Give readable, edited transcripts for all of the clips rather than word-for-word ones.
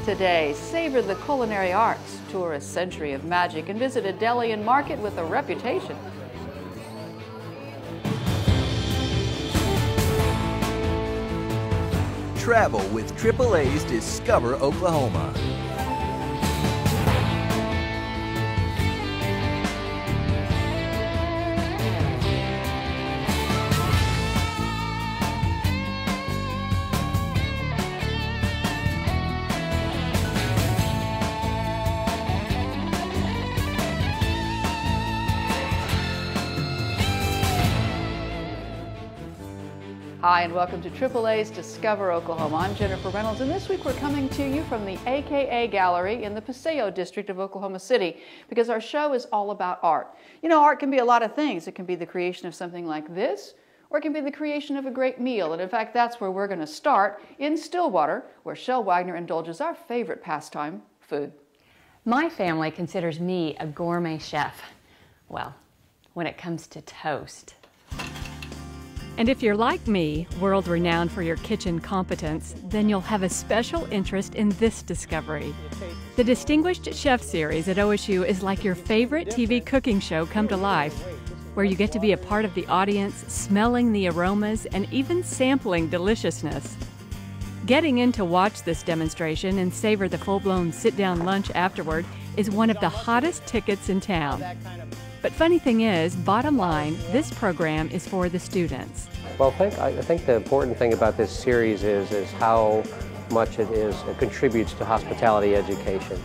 today. Savor the culinary arts, tour a century of magic, and visit a deli and market with a reputation. Travel with AAA's Discover Oklahoma. Hi, and welcome to AAA's Discover Oklahoma. I'm Jennifer Reynolds, and this week we're coming to you from the AKA Gallery in the Paseo district of Oklahoma City, because our show is all about art. You know, art can be a lot of things. It can be the creation of something like this, or it can be the creation of a great meal. And in fact, that's where we're going to start, in Stillwater, where Shel Wagner indulges our favorite pastime, food. My family considers me a gourmet chef. Well, when it comes to toast. And if you're like me, world-renowned for your kitchen competence, then you'll have a special interest in this discovery. The Distinguished Chef Series at OSU is like your favorite TV cooking show come to life, where you get to be a part of the audience, smelling the aromas and even sampling deliciousness. Getting in to watch this demonstration and savor the full-blown sit-down lunch afterward is one of the hottest tickets in town. But funny thing is, bottom line, this program is for the students. Well, I think the important thing about this series is how much it contributes to hospitality education.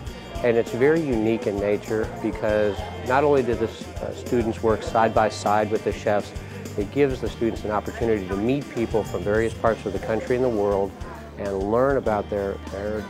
And it's very unique in nature because not only do the students work side by side with the chefs, it gives the students an opportunity to meet people from various parts of the country and the world and learn about their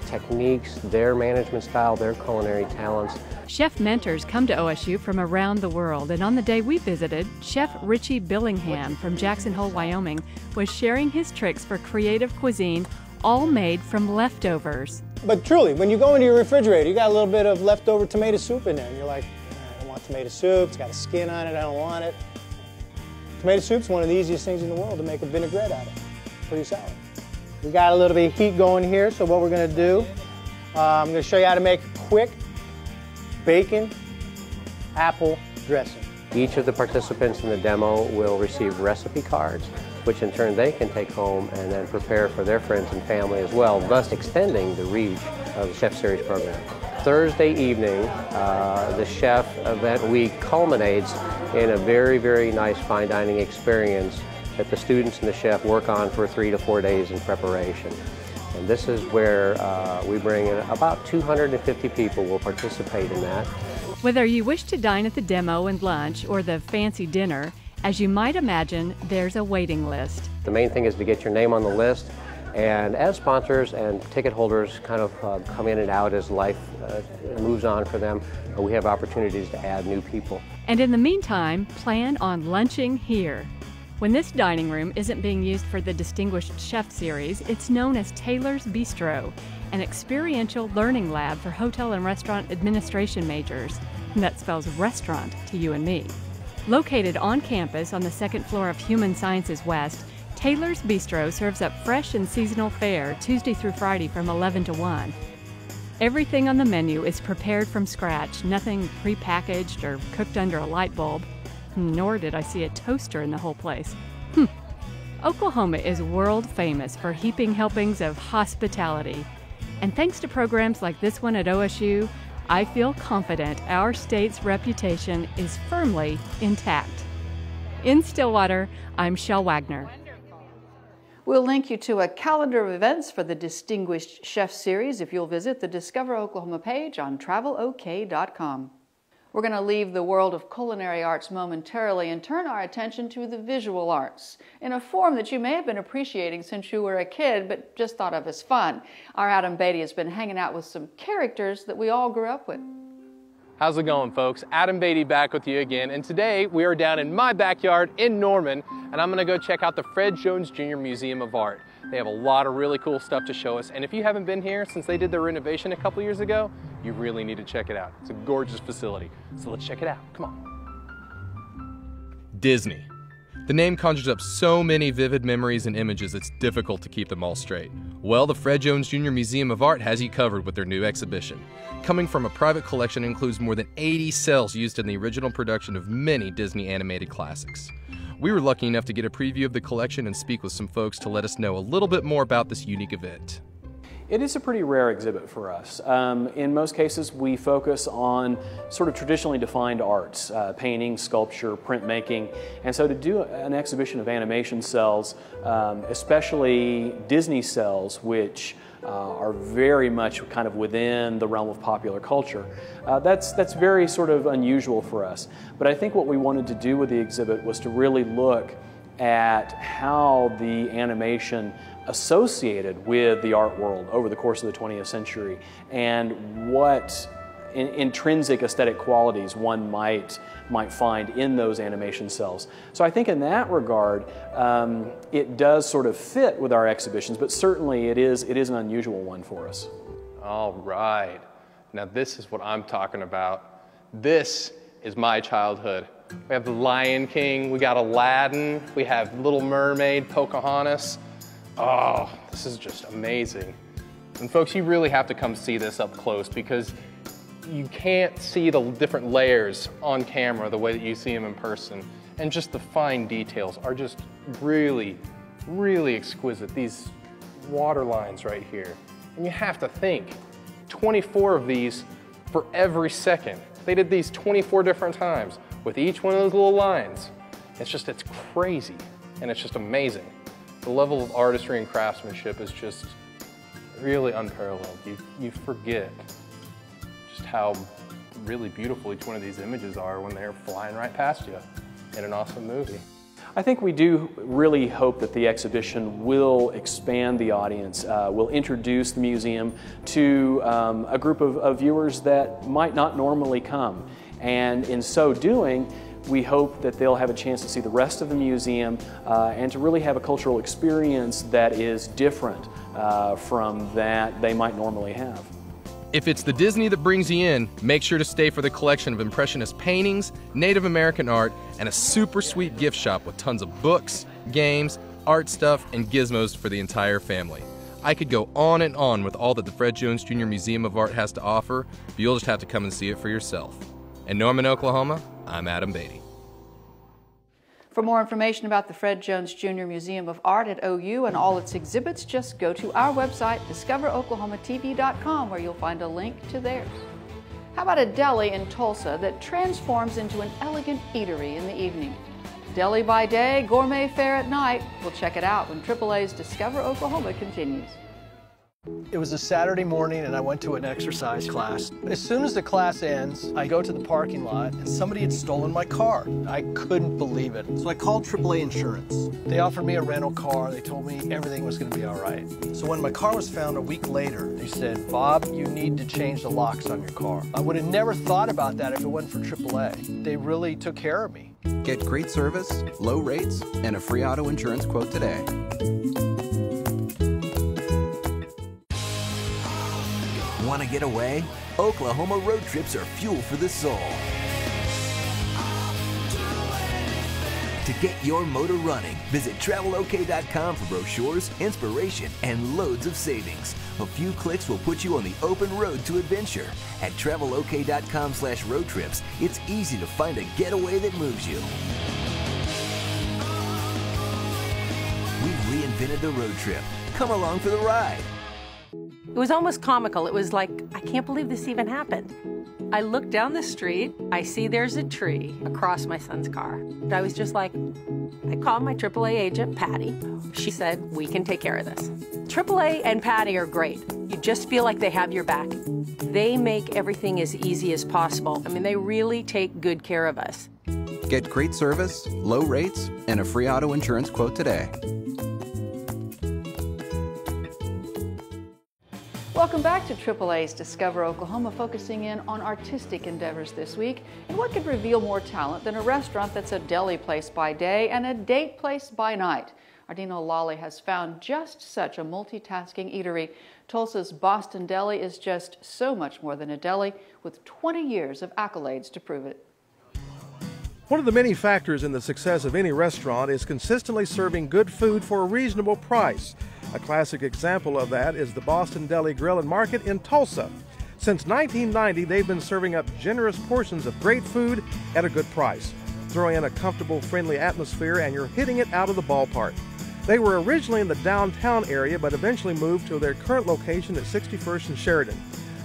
techniques, their management style, their culinary talents. Chef mentors come to OSU from around the world, and on the day we visited, Chef Richie Billingham from Jackson Hole, Wyoming, was sharing his tricks for creative cuisine, all made from leftovers. But truly, when you go into your refrigerator, you got a little bit of leftover tomato soup in there, and you're like, I don't want tomato soup, it's got a skin on it, I don't want it. Tomato soup's one of the easiest things in the world to make a vinaigrette out of. Pretty solid. We got a little bit of heat going here, so what we're going to do, I'm going to show you how to make a quick bacon apple dressing. Each of the participants in the demo will receive recipe cards, which in turn they can take home and then prepare for their friends and family as well, thus extending the reach of the Chef Series program. Thursday evening, the Chef Event Week culminates in a very, very nice fine dining experience that the students and the chef work on for 3 to 4 days in preparation. And this is where we bring in about 250 people will participate in that. Whether you wish to dine at the demo and lunch or the fancy dinner, as you might imagine, there's a waiting list. The main thing is to get your name on the list, and as sponsors and ticket holders kind of come in and out as life moves on for them, we have opportunities to add new people. And in the meantime, plan on lunching here. When this dining room isn't being used for the Distinguished Chef Series, it's known as Taylor's Bistro, an experiential learning lab for hotel and restaurant administration majors. And that spells restaurant to you and me. Located on campus on the second floor of Human Sciences West, Taylor's Bistro serves up fresh and seasonal fare Tuesday through Friday from 11 to 1. Everything on the menu is prepared from scratch, nothing prepackaged or cooked under a light bulb. Nor did I see a toaster in the whole place. Oklahoma is world famous for heaping helpings of hospitality. And thanks to programs like this one at OSU, I feel confident our state's reputation is firmly intact. In Stillwater, I'm Shel Wagner. We'll link you to a calendar of events for the Distinguished Chef Series if you'll visit the Discover Oklahoma page on travelok.com. We're going to leave the world of culinary arts momentarily and turn our attention to the visual arts in a form that you may have been appreciating since you were a kid but just thought of as fun. Our Adam Beatty has been hanging out with some characters that we all grew up with. How's it going, folks? Adam Beatty back with you again, and today we are down in my backyard in Norman, and I'm going to go check out the Fred Jones Jr. Museum of Art. They have a lot of really cool stuff to show us, and if you haven't been here since they did their renovation a couple years ago, you really need to check it out. It's a gorgeous facility, so let's check it out. Come on. Disney. The name conjures up so many vivid memories and images it's difficult to keep them all straight. Well, the Fred Jones Jr. Museum of Art has you covered with their new exhibition. Coming from a private collection, includes more than 80 cells used in the original production of many Disney animated classics. We were lucky enough to get a preview of the collection and speak with some folks to let us know a little bit more about this unique event. It is a pretty rare exhibit for us. In most cases, we focus on sort of traditionally defined arts, painting, sculpture, printmaking, and so to do an exhibition of animation cells, especially Disney cells, which are very much kind of within the realm of popular culture, that's very sort of unusual for us. But I think what we wanted to do with the exhibit was to really look at how the animation associated with the art world over the course of the 20th century and what intrinsic aesthetic qualities one might find in those animation cells. So I think in that regard, it does sort of fit with our exhibitions, but certainly it is an unusual one for us. All right. Now this is what I'm talking about. This is my childhood. We have the Lion King, we got Aladdin, we have Little Mermaid, Pocahontas. Oh, this is just amazing. And folks, you really have to come see this up close because you can't see the different layers on camera the way that you see them in person. And just the fine details are just really, really exquisite. These water lines right here. And you have to think, 24 of these for every second. They did these 24 different times with each one of those little lines. It's crazy, and it's just amazing. The level of artistry and craftsmanship is just really unparalleled. You forget just how really beautiful each one of these images are when they're flying right past you in an awesome movie. I think we do really hope that the exhibition will expand the audience, will introduce the museum to a group of viewers that might not normally come. And in so doing, we hope that they'll have a chance to see the rest of the museum and to really have a cultural experience that is different from that they might normally have. If it's the Disney that brings you in, make sure to stay for the collection of Impressionist paintings, Native American art, and a super sweet gift shop with tons of books, games, art stuff, and gizmos for the entire family. I could go on and on with all that the Fred Jones Jr. Museum of Art has to offer, but you'll just have to come and see it for yourself. In Norman, Oklahoma, I'm Adam Beatty. For more information about the Fred Jones Jr. Museum of Art at OU and all its exhibits, just go to our website, discoveroklahomatv.com, where you'll find a link to theirs. How about a deli in Tulsa that transforms into an elegant eatery in the evening? Deli by day, gourmet fare at night. We'll check it out when AAA's Discover Oklahoma continues. It was a Saturday morning and I went to an exercise class. As soon as the class ends, I go to the parking lot and somebody had stolen my car. I couldn't believe it. So I called AAA Insurance. They offered me a rental car. They told me everything was going to be all right. So when my car was found a week later, they said, "Bob, you need to change the locks on your car." I would have never thought about that if it wasn't for AAA. They really took care of me. Get great service, low rates, and a free auto insurance quote today. Want to get away? Oklahoma road trips are fuel for the soul. To get your motor running, visit travelok.com for brochures, inspiration, and loads of savings. A few clicks will put you on the open road to adventure. At travelok.com/road trips, it's easy to find a getaway that moves you. We've reinvented the road trip. Come along for the ride. It was almost comical. It was like, I can't believe this even happened. I look down the street, I see there's a tree across my son's car. I was just like, I called my AAA agent, Patty. She said, we can take care of this. AAA and Patty are great. You just feel like they have your back. They make everything as easy as possible. I mean, they really take good care of us. Get great service, low rates, and a free auto insurance quote today. Welcome back to AAA's Discover Oklahoma, focusing in on artistic endeavors this week. And what could reveal more talent than a restaurant that's a deli place by day and a date place by night? Ardino Lally has found just such a multitasking eatery. Tulsa's Boston Deli is just so much more than a deli, with 20 years of accolades to prove it. One of the many factors in the success of any restaurant is consistently serving good food for a reasonable price. A classic example of that is the Boston Deli Grill and Market in Tulsa. Since 1990, they've been serving up generous portions of great food at a good price. Throw in a comfortable, friendly atmosphere and you're hitting it out of the ballpark. They were originally in the downtown area, but eventually moved to their current location at 61st and Sheridan.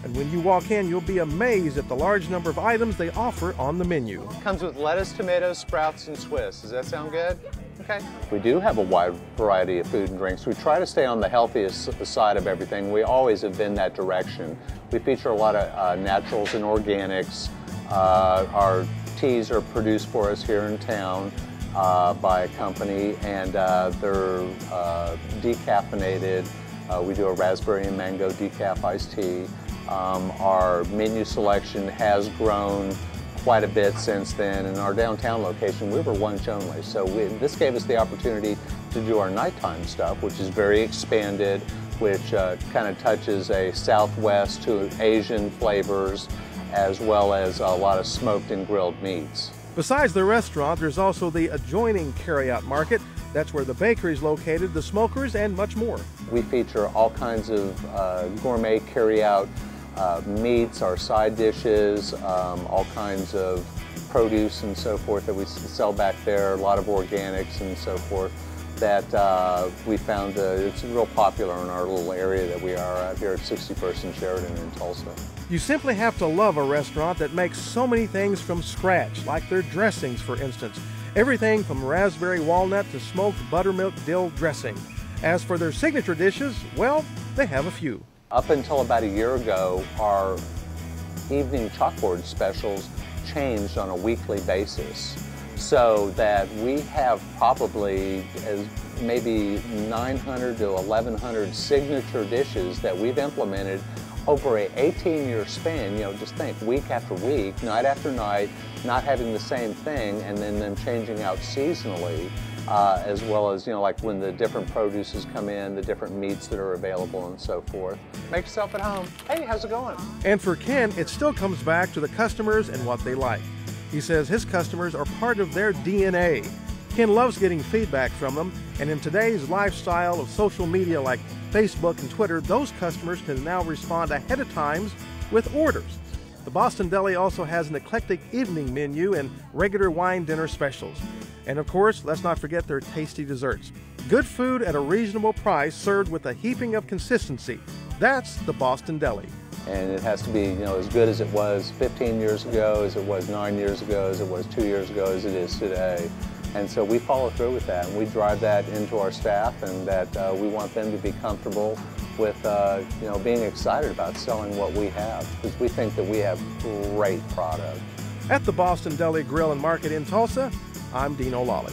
And when you walk in, you'll be amazed at the large number of items they offer on the menu. Comes with lettuce, tomatoes, sprouts, and Swiss. Does that sound good? Okay. We do have a wide variety of food and drinks. We try to stay on the healthiest side of everything. We always have been that direction. We feature a lot of naturals and organics. Our teas are produced for us here in town by a company, and they're decaffeinated. We do a raspberry and mango decaf iced tea. Our menu selection has grown quite a bit since then. In our downtown location, we were lunch only. So this gave us the opportunity to do our nighttime stuff, which is very expanded, which kind of touches a Southwest to Asian flavors, as well as a lot of smoked and grilled meats. Besides the restaurant, there's also the adjoining carryout market. That's where the bakery is located, the smokers, and much more. We feature all kinds of gourmet carryout meats, our side dishes, all kinds of produce and so forth that we sell back there, a lot of organics and so forth that we found it's real popular in our little area that we are out here at 61st and Sheridan in Tulsa. You simply have to love a restaurant that makes so many things from scratch, like their dressings, for instance. Everything from raspberry walnut to smoked buttermilk dill dressing. As for their signature dishes, well, they have a few. Up until about a year ago, our evening chalkboard specials changed on a weekly basis, so that we have probably maybe 900 to 1,100 signature dishes that we've implemented over an 18-year span. You know, just think, week after week, night after night, not having the same thing, and then them changing out seasonally, as well as, you know, like when the different produces come in, the different meats that are available and so forth. Make yourself at home. Hey, how's it going? And for Ken, it still comes back to the customers and what they like. He says his customers are part of their DNA. Ken loves getting feedback from them, and in today's lifestyle of social media like Facebook and Twitter, those customers can now respond ahead of time with orders. The Boston Deli also has an eclectic evening menu and regular wine dinner specials. And of course, let's not forget their tasty desserts. Good food at a reasonable price served with a heaping of consistency. That's the Boston Deli. And it has to be, you know, as good as it was 15 years ago, as it was 9 years ago, as it was 2 years ago, as it is today. And so we follow through with that, and we drive that into our staff, and that we want them to be comfortable with, you know, being excited about selling what we have, because we think that we have great product. At the Boston Deli Grill and Market in Tulsa, I'm Dean O'Lally.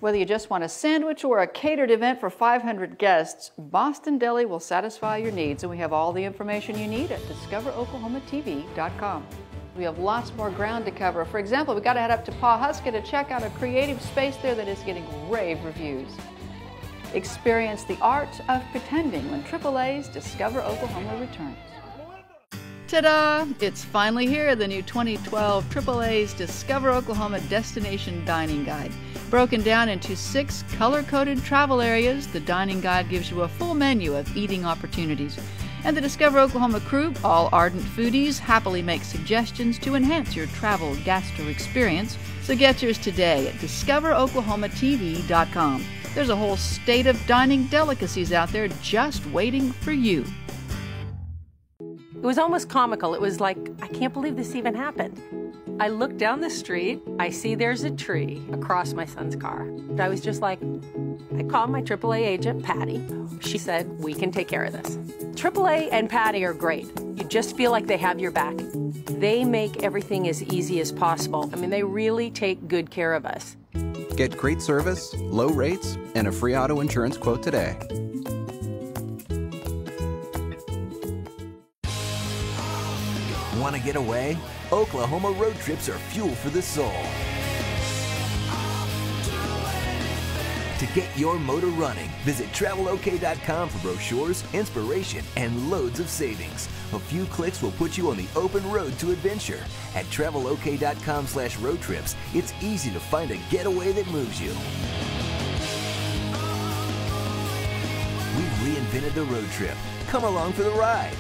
Whether you just want a sandwich or a catered event for 500 guests, Boston Deli will satisfy your needs, and we have all the information you need at discoveroklahomatv.com. We have lots more ground to cover. For example, we've got to head up to Pawhuska to check out a creative space there that is getting rave reviews. Experience the art of pretending when AAA's Discover Oklahoma returns. Ta-da! It's finally here, the new 2012 AAA's Discover Oklahoma Destination Dining Guide. Broken down into 6 color-coded travel areas, the dining guide gives you a full menu of eating opportunities. And the Discover Oklahoma crew, all ardent foodies, happily make suggestions to enhance your travel gastro experience. So get yours today at discoveroklahomatv.com. There's a whole state of dining delicacies out there just waiting for you. It was almost comical. It was like, I can't believe this even happened. I look down the street, I see there's a tree across my son's car. I was just like, I called my AAA agent, Patty. She said, we can take care of this. AAA and Patty are great. You just feel like they have your back. They make everything as easy as possible. I mean, they really take good care of us. Get great service, low rates, and a free auto insurance quote today. Want to get away? Oklahoma road trips are fuel for the soul. To get your motor running, visit travelok.com for brochures, inspiration, and loads of savings. A few clicks will put you on the open road to adventure. At travelok.com/road trips, it's easy to find a getaway that moves you. We've reinvented the road trip. Come along for the ride.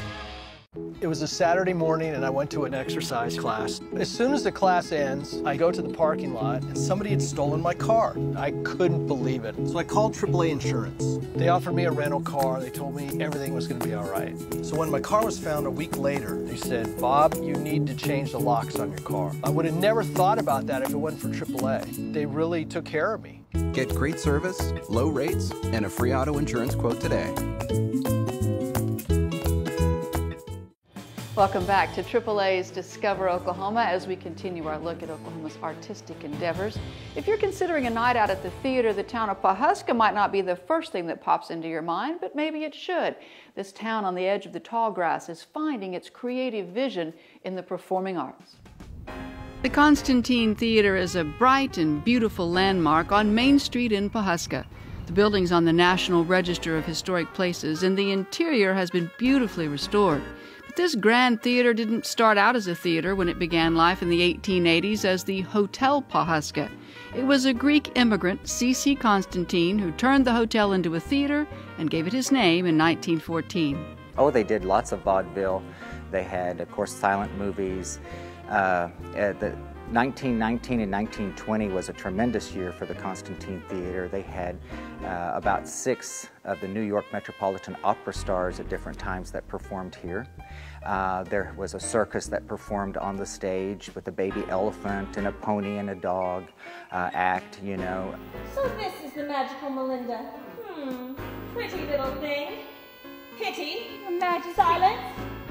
It was a Saturday morning and I went to an exercise class. As soon as the class ends, I go to the parking lot and somebody had stolen my car. I couldn't believe it. So I called AAA Insurance. They offered me a rental car. They told me everything was going to be all right. So when my car was found a week later, they said, "Bob, you need to change the locks on your car." I would have never thought about that if it wasn't for AAA. They really took care of me. Get great service, low rates, and a free auto insurance quote today. Welcome back to AAA's Discover Oklahoma as we continue our look at Oklahoma's artistic endeavors. If you're considering a night out at the theater, the town of Pawhuska might not be the first thing that pops into your mind, but maybe it should. This town on the edge of the tall grass is finding its creative vision in the performing arts. The Constantine Theater is a bright and beautiful landmark on Main Street in Pawhuska. The building's on the National Register of Historic Places, and the interior has been beautifully restored. But this grand theater didn't start out as a theater when it began life in the 1880s as the Hotel Pawhuska. It was a Greek immigrant, C.C. Constantine, who turned the hotel into a theater and gave it his name in 1914. Oh, they did lots of vaudeville. They had, of course, silent movies. The 1919 and 1920 was a tremendous year for the Constantine Theater. They had about 6 of the New York Metropolitan Opera stars at different times that performed here. There was a circus that performed on the stage with a baby elephant and a pony and a dog act, you know. So this is the magical Melinda. Pretty little thing. Pity, your Majesty. Silence.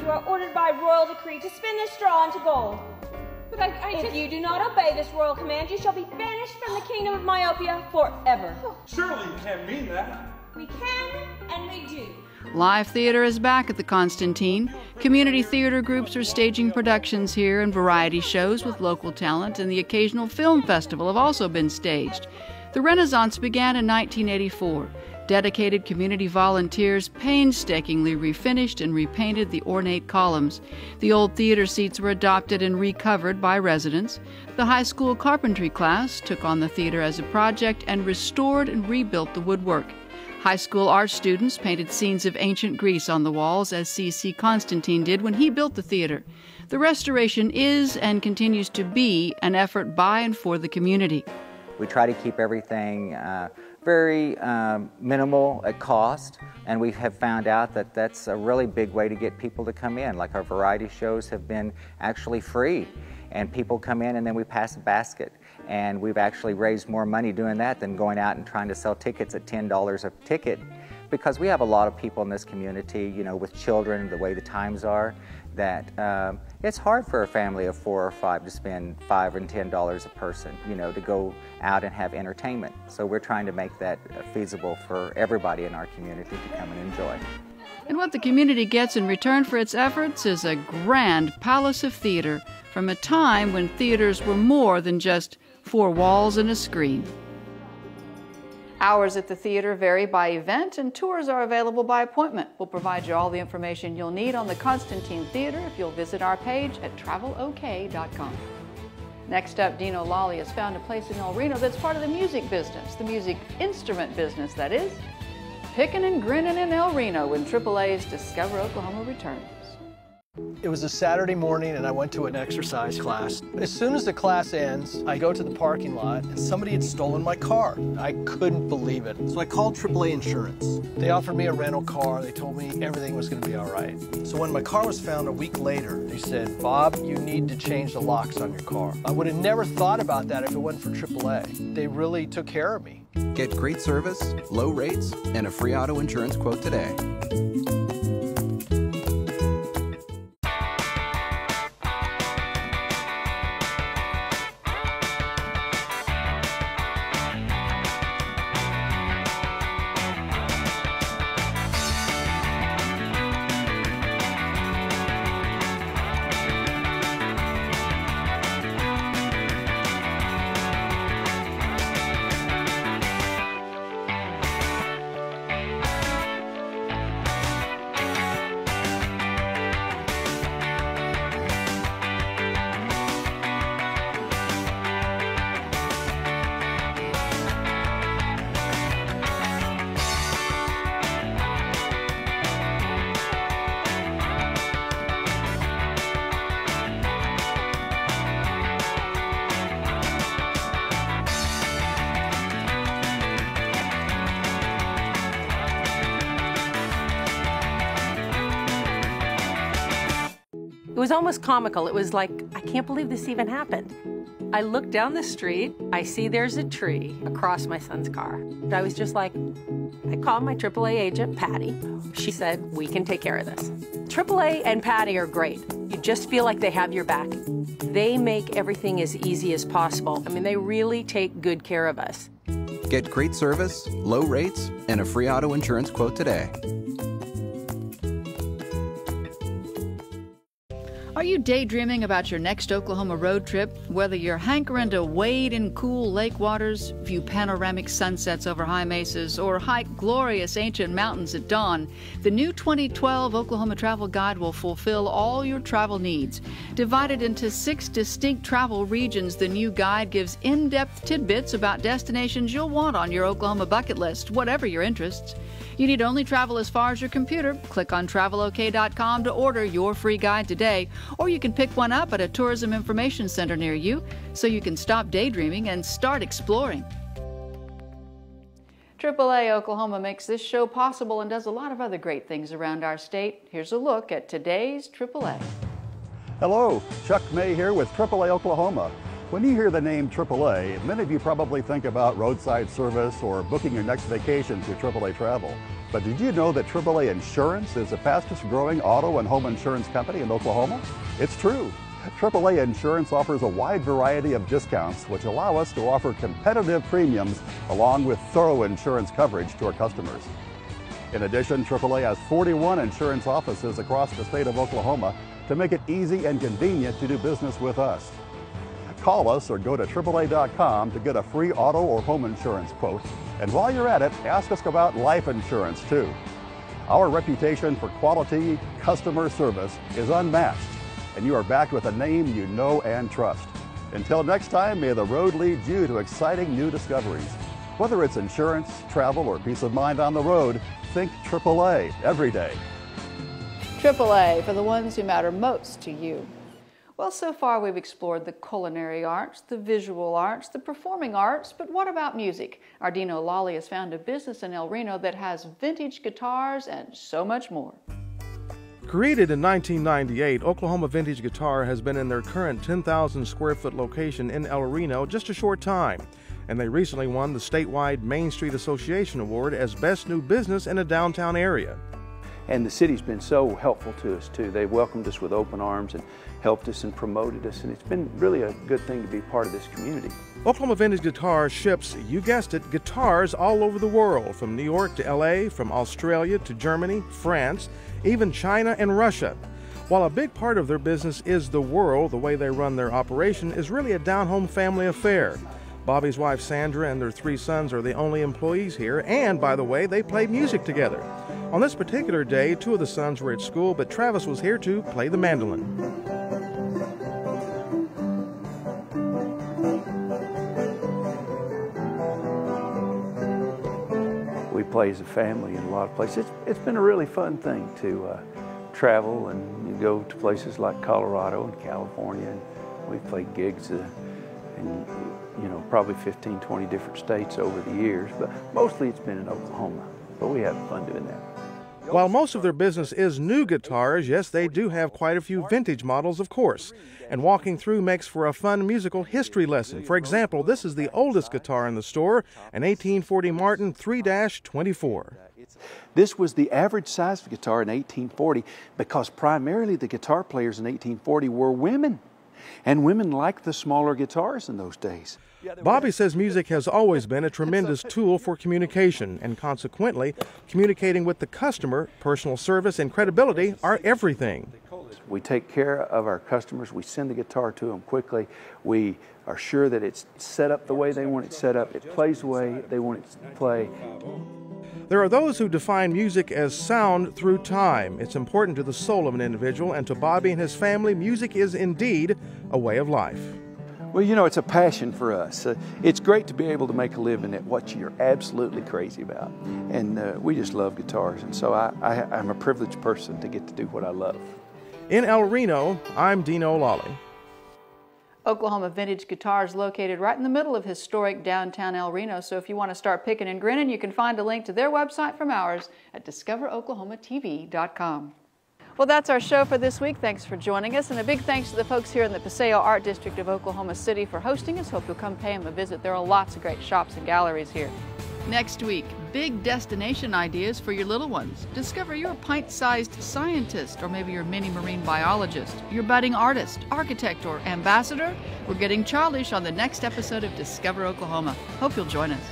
You are ordered by royal decree to spin this straw into gold. But if you do not obey this royal command, you shall be banished from the kingdom of Myopia forever. Surely you can't mean that. We can, and we do. Live theater is back at the Constantine. Community theater groups are staging productions here, and variety shows with local talent and the occasional film festival have also been staged. The Renaissance began in 1984. Dedicated community volunteers painstakingly refinished and repainted the ornate columns. The old theater seats were adopted and recovered by residents. The high school carpentry class took on the theater as a project and restored and rebuilt the woodwork. High school art students painted scenes of ancient Greece on the walls, as C.C. Constantine did when he built the theater. The restoration is and continues to be an effort by and for the community. We try to keep everything very minimal at cost, and we have found out that that's a really big way to get people to come in. Like our variety shows have been actually free, and people come in and then we pass a basket. And we've actually raised more money doing that than going out and trying to sell tickets at $10 a ticket, because we have a lot of people in this community, you know, with children, the way the times are, that it's hard for a family of 4 or 5 to spend $5 and $10 a person, you know, to go out and have entertainment. So we're trying to make that feasible for everybody in our community to come and enjoy. And what the community gets in return for its efforts is a grand palace of theater from a time when theaters were more than just 4 walls and a screen. Hours at the theater vary by event, and tours are available by appointment. We'll provide you all the information you'll need on the Constantine Theater if you'll visit our page at travelok.com. Next up, Dino Lawley has found a place in El Reno that's part of the music business, the music instrument business, that is. Picking and grinning in El Reno when AAA's Discover Oklahoma returns. It was a Saturday morning and I went to an exercise class. As soon as the class ends, I go to the parking lot and somebody had stolen my car. I couldn't believe it. So I called AAA Insurance. They offered me a rental car. They told me everything was going to be all right. So when my car was found a week later, they said, "Bob, you need to change the locks on your car." I would have never thought about that if it wasn't for AAA. They really took care of me. Get great service, low rates, and a free auto insurance quote today. was almost comical. It was like, I can't believe this even happened. I look down the street, I see there's a tree across my son's car. I was just like, I called my AAA agent, Patty. She said, we can take care of this. AAA and Patty are great. You just feel like they have your back. They make everything as easy as possible. I mean, they really take good care of us. Get great service, low rates, and a free auto insurance quote today. Are you daydreaming about your next Oklahoma road trip? Whether you're hankering to wade in cool lake waters, view panoramic sunsets over high mesas, or hike glorious ancient mountains at dawn, the new 2012 Oklahoma Travel Guide will fulfill all your travel needs. Divided into 6 distinct travel regions, the new guide gives in-depth tidbits about destinations you'll want on your Oklahoma bucket list, whatever your interests. You need only travel as far as your computer. Click on travelok.com to order your free guide today, or you can pick one up at a tourism information center near you so you can stop daydreaming and start exploring. AAA Oklahoma makes this show possible and does a lot of other great things around our state. Here's a look at today's AAA. Hello, Chuck May here with AAA Oklahoma. When you hear the name AAA, many of you probably think about roadside service or booking your next vacation through AAA Travel. But did you know that AAA Insurance is the fastest growing auto and home insurance company in Oklahoma? It's true. AAA Insurance offers a wide variety of discounts which allow us to offer competitive premiums along with thorough insurance coverage to our customers. In addition, AAA has 41 insurance offices across the state of Oklahoma to make it easy and convenient to do business with us. Call us or go to AAA.com to get a free auto or home insurance quote. And while you're at it, ask us about life insurance too. Our reputation for quality customer service is unmatched, and you are backed with a name you know and trust. Until next time, may the road lead you to exciting new discoveries. Whether it's insurance, travel, or peace of mind on the road, think AAA every day. AAA, for the ones who matter most to you. Well, so far we've explored the culinary arts, the visual arts, the performing arts, but what about music? Our Dino Lally has found a business in El Reno that has vintage guitars and so much more. Created in 1998, Oklahoma Vintage Guitar has been in their current 10,000 square foot location in El Reno just a short time, and they recently won the statewide Main Street Association Award as Best New Business in a downtown area. And the city's been so helpful to us too. They welcomed us with open arms and helped us and promoted us, and it's been really a good thing to be part of this community. Oklahoma Vintage Guitar ships, you guessed it, guitars all over the world, from New York to LA, from Australia to Germany, France, even China and Russia. While a big part of their business is the world, the way they run their operation is really a down-home family affair. Bobby's wife Sandra and their 3 sons are the only employees here, and by the way, they play music together. On this particular day, 2 of the sons were at school, but Travis was here to play the mandolin. We play as a family in a lot of places. It's been a really fun thing to travel and you go to places like Colorado and California, and we've played gigs in probably 15, 20 different states over the years, but mostly it's been in Oklahoma, but we have fun doing that. While most of their business is new guitars, yes, they do have quite a few vintage models, of course. And walking through makes for a fun musical history lesson. For example, this is the oldest guitar in the store, an 1840 Martin 3-24. This was the average size of guitar in 1840 because primarily the guitar players in 1840 were women. And women liked the smaller guitars in those days. Bobby says music has always been a tremendous tool for communication, and consequently, communicating with the customer, personal service, and credibility are everything. We take care of our customers. We send the guitar to them quickly. We are sure that it's set up the way they want it set up. It plays the way they want it to play. There are those who define music as sound through time. It's important to the soul of an individual, and to Bobby and his family, music is indeed a way of life. Well, you know, it's a passion for us. It's great to be able to make a living at what you're absolutely crazy about. And we just love guitars, and so I'm a privileged person to get to do what I love. In El Reno, I'm Dino Lally. Oklahoma Vintage Guitar is located right in the middle of historic downtown El Reno, so if you want to start picking and grinning, you can find a link to their website from ours at discoveroklahomatv.com. Well, that's our show for this week. Thanks for joining us, and a big thanks to the folks here in the Paseo Art District of Oklahoma City for hosting us. Hope you'll come pay them a visit. There are lots of great shops and galleries here. Next week, big destination ideas for your little ones. Discover your pint-sized scientist, or maybe your mini marine biologist, your budding artist, architect, or ambassador. We're getting childish on the next episode of Discover Oklahoma. Hope you'll join us.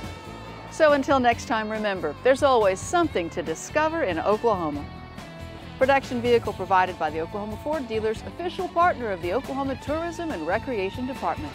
So until next time, remember, there's always something to discover in Oklahoma. Production vehicle provided by the Oklahoma Ford Dealers, official partner of the Oklahoma Tourism and Recreation Department.